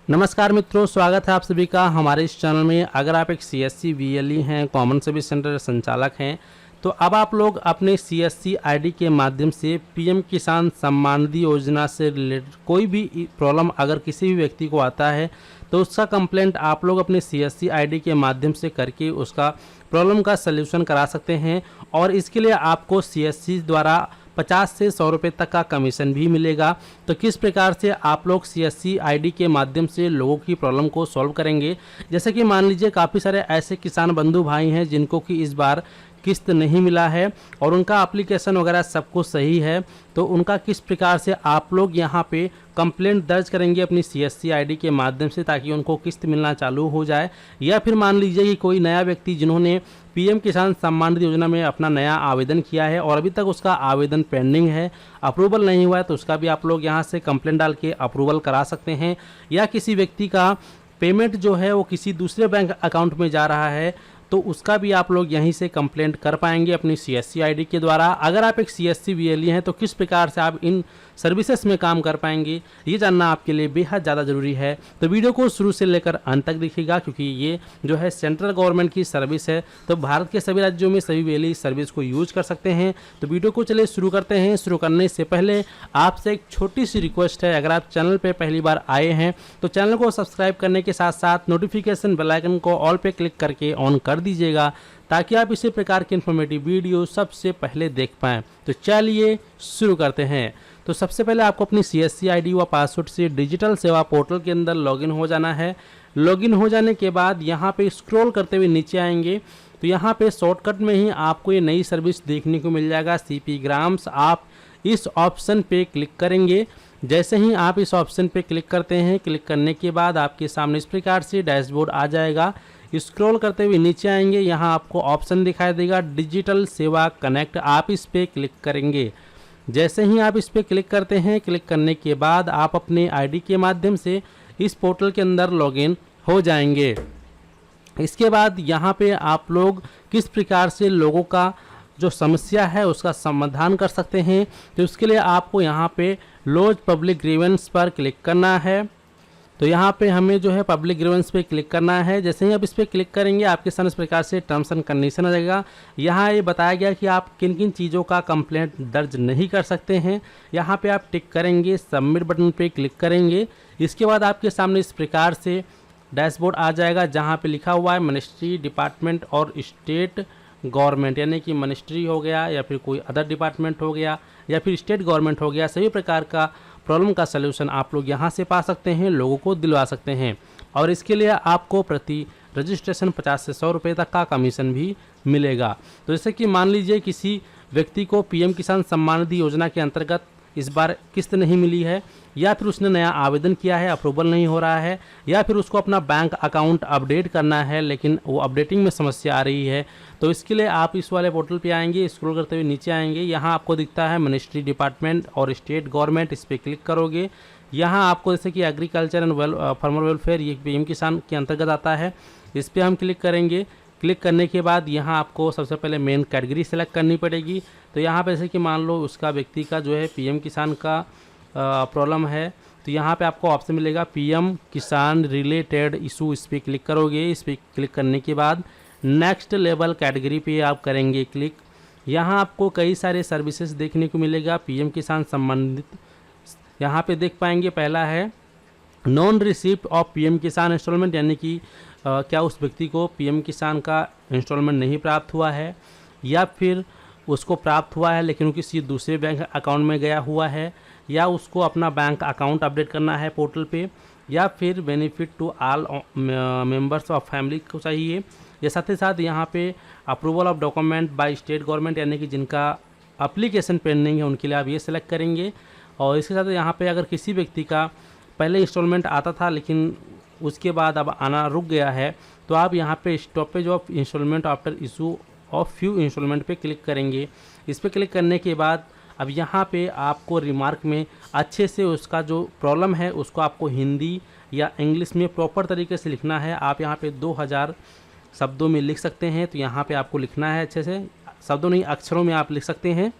नमस्कार मित्रों, स्वागत है आप सभी का हमारे इस चैनल में। अगर आप एक सीएससी वीएलई हैं, कॉमन सर्विस सेंटर संचालक हैं, तो अब आप लोग अपने सीएससी आईडी के माध्यम से पीएम किसान सम्मान निधि योजना से रिलेटेड कोई भी प्रॉब्लम अगर किसी भी व्यक्ति को आता है तो उसका कंप्लेंट आप लोग अपने सीएससी आईडी के माध्यम से करके उसका प्रॉब्लम का सल्यूशन करा सकते हैं। और इसके लिए आपको सीएससी द्वारा 50 से 100 रुपये तक का कमीशन भी मिलेगा। तो किस प्रकार से आप लोग सीएससी आईडी के माध्यम से लोगों की प्रॉब्लम को सॉल्व करेंगे। जैसे कि मान लीजिए काफ़ी सारे ऐसे किसान बंधु भाई हैं जिनको कि इस बार किस्त नहीं मिला है और उनका एप्लीकेशन वगैरह सब कुछ सही है, तो उनका किस प्रकार से आप लोग यहाँ पे कंप्लेंट दर्ज करेंगे अपनी सीएससी आईडी के माध्यम से ताकि उनको किस्त मिलना चालू हो जाए। या फिर मान लीजिए कि कोई नया व्यक्ति जिन्होंने पीएम किसान सम्मान निधि योजना में अपना नया आवेदन किया है और अभी तक उसका आवेदन पेंडिंग है, अप्रूवल नहीं हुआ है, तो उसका भी आप लोग यहाँ से कंप्लेंट डाल के अप्रूवल करा सकते हैं। या किसी व्यक्ति का पेमेंट जो है वो किसी दूसरे बैंक अकाउंट में जा रहा है तो उसका भी आप लोग यहीं से कंप्लेंट कर पाएंगे अपनी सीएससी आईडी के द्वारा। अगर आप एक सीएससी वीएलई हैं तो किस प्रकार से आप इन सर्विसेज में काम कर पाएंगे, ये जानना आपके लिए बेहद ज़्यादा ज़रूरी है। तो वीडियो को शुरू से लेकर अंत तक देखिएगा, क्योंकि ये जो है सेंट्रल गवर्नमेंट की सर्विस है, तो भारत के सभी राज्यों में सभी वीएलई सर्विस को यूज कर सकते हैं। तो वीडियो को चलिए शुरू करते हैं। शुरू करने से पहले आपसे एक छोटी सी रिक्वेस्ट है, अगर आप चैनल पर पहली बार आए हैं तो चैनल को सब्सक्राइब करने के साथ साथ नोटिफिकेशन बेल आइकन को ऑल पे क्लिक करके ऑन कर दीजिएगा ताकि आप इसी प्रकार की इन्फॉर्मेटिव वीडियो सबसे पहले देख पाएँ। तो चलिए शुरू करते हैं। तो सबसे पहले आपको अपनी सीएससी आईडी व पासवर्ड से डिजिटल सेवा पोर्टल के अंदर लॉगिन हो जाना है। लॉगिन हो जाने के बाद यहाँ पे स्क्रॉल करते हुए नीचे आएंगे तो यहाँ पे शॉर्टकट में ही आपको ये नई सर्विस देखने को मिल जाएगा, सीपी ग्राम्स। आप इस ऑप्शन पे क्लिक करेंगे। जैसे ही आप इस ऑप्शन पे क्लिक करते हैं, क्लिक करने के बाद आपके सामने इस प्रकार से डैशबोर्ड आ जाएगा। स्क्रॉल करते हुए नीचे आएंगे, यहाँ आपको ऑप्शन दिखाई देगा डिजिटल सेवा कनेक्ट, आप इस पर क्लिक करेंगे। जैसे ही आप इस पर क्लिक करते हैं, क्लिक करने के बाद आप अपने आईडी के माध्यम से इस पोर्टल के अंदर लॉगिन हो जाएंगे। इसके बाद यहाँ पे आप लोग किस प्रकार से लोगों का जो समस्या है उसका समाधान कर सकते हैं, तो उसके लिए आपको यहाँ पे लॉज पब्लिक ग्रीवेंस पर क्लिक करना है। तो यहाँ पे हमें जो है पब्लिक ग्रीवेंस पे क्लिक करना है। जैसे ही आप इस पर क्लिक करेंगे आपके सामने इस प्रकार से टर्म्स एंड कंडीशन आ जाएगा। यहाँ ये बताया गया कि आप किन किन चीज़ों का कंप्लेंट दर्ज नहीं कर सकते हैं। यहाँ पे आप टिक करेंगे, सबमिट बटन पे क्लिक करेंगे। इसके बाद आपके सामने इस प्रकार से डैशबोर्ड आ जाएगा जहाँ पे लिखा हुआ है मिनिस्ट्री, डिपार्टमेंट और स्टेट गवर्नमेंट, यानी कि मिनिस्ट्री हो गया या फिर कोई अदर डिपार्टमेंट हो गया या फिर स्टेट गवर्नमेंट हो गया, सभी प्रकार का प्रॉब्लम का सलूशन आप लोग यहाँ से पा सकते हैं, लोगों को दिलवा सकते हैं। और इसके लिए आपको प्रति रजिस्ट्रेशन 50 से 100 रुपये तक का कमीशन भी मिलेगा। तो जैसे कि मान लीजिए किसी व्यक्ति को पीएम किसान सम्मान निधि योजना के अंतर्गत इस बार किस्त नहीं मिली है, या फिर उसने नया आवेदन किया है, अप्रूवल नहीं हो रहा है, या फिर उसको अपना बैंक अकाउंट अपडेट करना है लेकिन वो अपडेटिंग में समस्या आ रही है, तो इसके लिए आप इस वाले पोर्टल पे आएंगे, स्क्रॉल करते हुए नीचे आएंगे, यहाँ आपको दिखता है मिनिस्ट्री, डिपार्टमेंट और स्टेट गवर्नमेंट, इस पर क्लिक करोगे। यहाँ आपको जैसे कि एग्रीकल्चर एंड फार्मर वेलफेयर, ये पीएम किसान के अंतर्गत आता है, इस पर हम क्लिक करेंगे। क्लिक करने के बाद यहाँ आपको सबसे पहले मेन कैटेगरी सेलेक्ट करनी पड़ेगी। तो यहाँ पे जैसे कि मान लो उसका व्यक्ति का जो है पीएम किसान का प्रॉब्लम है, तो यहाँ पे आपको ऑप्शन मिलेगा पीएम किसान रिलेटेड इशू, इस पर क्लिक करोगे। इस पर क्लिक करने के बाद नेक्स्ट लेवल कैटेगरी पे आप करेंगे क्लिक। यहाँ आपको कई सारे सर्विसेज देखने को मिलेगा पीएम किसान संबंधित। यहाँ पे देख पाएंगे पहला है नॉन रिसिप्ट ऑफ पीएम किसान इंस्टॉलमेंट, यानी कि क्या उस व्यक्ति को पीएम किसान का इंस्टॉलमेंट नहीं प्राप्त हुआ है, या फिर उसको प्राप्त हुआ है लेकिन वो किसी दूसरे बैंक अकाउंट में गया हुआ है, या उसको अपना बैंक अकाउंट अपडेट करना है पोर्टल पे, या फिर benefit to all members of family को चाहिए। या साथ ही साथ यहाँ पे approval of document by state government, यानी कि जिनका एप्लीकेशन पेंडिंग है उनके लिए आप ये सेलेक्ट करेंगे। और इसके साथ यहाँ पे अगर किसी व्यक्ति का पहले इंस्टॉलमेंट आता था लेकिन उसके बाद अब आना रुक गया है, तो आप यहाँ पे stoppage of instalment after issue of few instalment पे क्लिक करेंगे। इस पर क्लिक करने के बाद अब यहाँ पे आपको रिमार्क में अच्छे से उसका जो प्रॉब्लम है उसको आपको हिंदी या इंग्लिश में प्रॉपर तरीके से लिखना है। आप यहाँ पे 2000 शब्दों में लिख सकते हैं, तो यहाँ पे आपको लिखना है अच्छे से, शब्दों नहीं अक्षरों में आप लिख सकते हैं।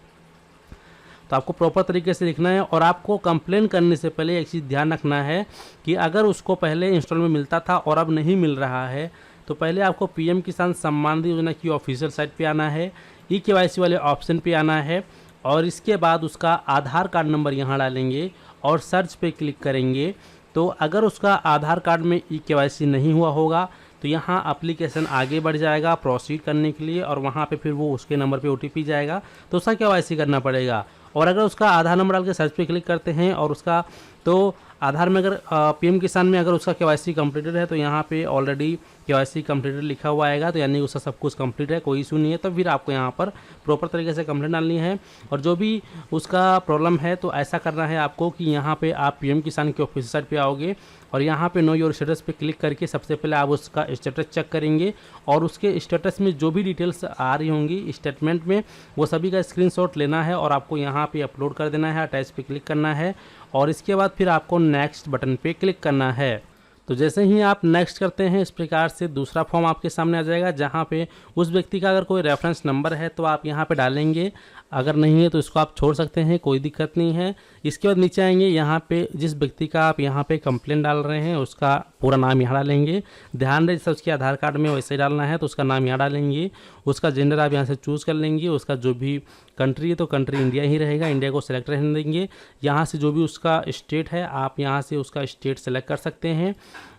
तो आपको प्रॉपर तरीके से लिखना है। और आपको कंप्लेन करने से पहले एक चीज़ ध्यान रखना है कि अगर उसको पहले इंस्टॉलमेंट मिलता था और अब नहीं मिल रहा है तो पहले आपको पीएम किसान सम्मान निधि योजना की ऑफिशियल साइट पे आना है, ई-केवाईसी वाले ऑप्शन पे आना है और इसके बाद उसका आधार कार्ड नंबर यहाँ डालेंगे और सर्च पे क्लिक करेंगे। तो अगर उसका आधार कार्ड में ई-केवाईसी नहीं हुआ होगा तो यहाँ एप्लीकेशन आगे बढ़ जाएगा प्रोसीड करने के लिए और वहाँ पे फिर वो उसके नंबर पे ओटीपी जाएगा तो उसका केवाईसी करना पड़ेगा। और अगर उसका आधार नंबर डाल के सर्च पे क्लिक करते हैं और उसका तो आधार में अगर पीएम किसान में अगर उसका केवाईसी कंप्लीटेड है तो यहाँ पे ऑलरेडी केवाईसी कंप्लीटेड लिखा हुआ आएगा, तो यानी उसका सब कुछ कंप्लीट है, कोई इशू नहीं है। तो फिर आपको यहाँ पर प्रॉपर तरीके से कंप्लेंट डालनी है और जो भी उसका प्रॉब्लम है तो ऐसा करना है आपको कि यहाँ पे आप पीएम किसान के ऑफिशियल साइट पे आओगे और यहाँ पे नो योर स्टेटस पे क्लिक करके सबसे पहले आप उसका स्टेटस चेक करेंगे और उसके स्टेटस में जो भी डिटेल्स आ रही होंगी स्टेटमेंट में वो सभी का स्क्रीनशॉट लेना है और आपको यहाँ पे अपलोड कर देना है, अटैच पे क्लिक करना है और इसके बाद फिर आपको नेक्स्ट बटन पे क्लिक करना है। तो जैसे ही आप नेक्स्ट करते हैं इस प्रकार से दूसरा फॉर्म आपके सामने आ जाएगा जहाँ पे उस व्यक्ति का अगर कोई रेफरेंस नंबर है तो आप यहाँ पे डालेंगे, अगर नहीं है तो इसको आप छोड़ सकते हैं, कोई दिक्कत नहीं है। इसके बाद नीचे आएंगे, यहाँ पे जिस व्यक्ति का आप यहाँ पे कंप्लेंट डाल रहे हैं उसका पूरा नाम यहाँ डालेंगे, ध्यान रहे जैसे उसके आधार कार्ड में वैसे ही डालना है तो उसका नाम यहाँ डालेंगे, उसका जेंडर आप यहाँ से चूज़ कर लेंगे, उसका जो भी कंट्री है तो कंट्री इंडिया ही रहेगा, इंडिया को सेलेक्ट रहने देंगे। यहाँ से जो भी उसका स्टेट है आप यहाँ से उसका स्टेट सेलेक्ट कर सकते हैं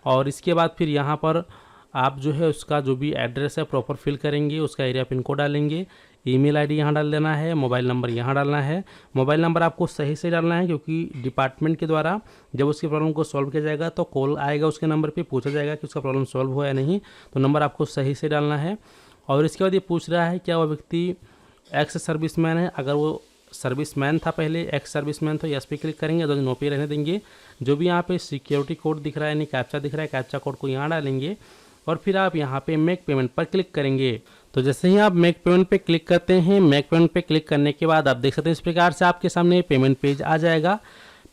और इसके बाद फिर यहाँ पर आप जो है उसका जो भी एड्रेस है प्रॉपर फिल करेंगे, उसका एरिया पिन कोड डालेंगे, ईमेल आईडी यहाँ डाल देना है, मोबाइल नंबर यहाँ डालना है। मोबाइल नंबर आपको सही से डालना है क्योंकि डिपार्टमेंट के द्वारा जब उसकी प्रॉब्लम को सॉल्व किया जाएगा तो कॉल आएगा उसके नंबर पे, पूछा जाएगा कि उसका प्रॉब्लम सॉल्व हुआ या नहीं, तो नंबर आपको सही से डालना है। और इसके बाद ये पूछ रहा है क्या वो व्यक्ति एक्स सर्विसमैन है, अगर वो सर्विसमैन था पहले एक्स सर्विसमैन तो यस पे क्लिक करेंगे, अदर नो पे रहने देंगे। जो भी यहाँ पे सिक्योरिटी कोड दिख रहा है यानी कैप्चा दिख रहा है, कैप्चा कोड को यहाँ डालेंगे और फिर आप यहाँ पे मेक पेमेंट पर क्लिक करेंगे। तो जैसे ही आप मेक पेमेंट पे क्लिक करते हैं, मेक पेमेंट पे क्लिक करने के बाद आप देख सकते हैं इस प्रकार से आपके सामने पेमेंट पेज आ जाएगा।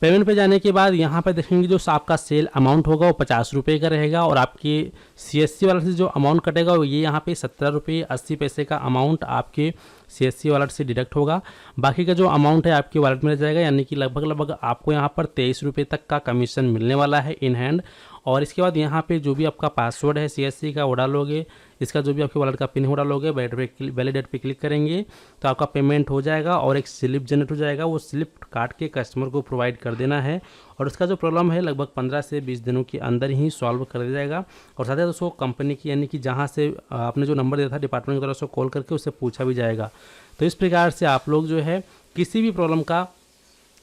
पेमेंट पे जाने के बाद यहाँ पर देखेंगे जो आपका सेल अमाउंट होगा वो 50 रुपये का रहेगा और आपके CSC वालेट से जो अमाउंट कटेगा वो ये यहाँ पे 17 रुपये 80 पैसे का अमाउंट आपके CSC वालेट से डिडक्ट होगा। बाकी का जो अमाउंट है आपके वॉलेट में जाएगा यानी कि लगभग आपको यहाँ पर 23 रुपये तक का कमीशन मिलने वाला है इन हैंड। और इसके बाद यहाँ पे जो भी आपका पासवर्ड है CSC का वो डालोगे, इसका जो भी आपके वॉलेट का पिन हो डालोगे, वैलिडेट पे क्लिक करेंगे तो आपका पेमेंट हो जाएगा और एक स्लिप जनरेट हो जाएगा। वो स्लिप काट के कस्टमर को प्रोवाइड कर देना है और उसका जो प्रॉब्लम है लगभग 15 से 20 दिनों के अंदर ही सॉल्व कर दिया जाएगा। और साथ ही उसको कंपनी की यानी कि जहाँ से आपने जो नंबर दिया था डिपार्टमेंट की तरफ से कॉल करके उससे पूछा भी जाएगा। तो इस प्रकार से आप लोग जो है किसी भी प्रॉब्लम का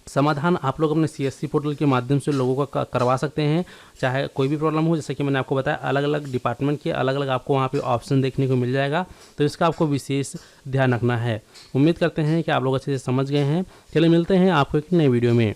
समाधान आप लोग अपने CSC पोर्टल के माध्यम से लोगों का करवा सकते हैं, चाहे कोई भी प्रॉब्लम हो। जैसे कि मैंने आपको बताया अलग अलग डिपार्टमेंट के अलग अलग आपको वहाँ पे ऑप्शन देखने को मिल जाएगा, तो इसका आपको विशेष ध्यान रखना है। उम्मीद करते हैं कि आप लोग अच्छे से समझ गए हैं। चलिए मिलते हैं आपको एक नए वीडियो में।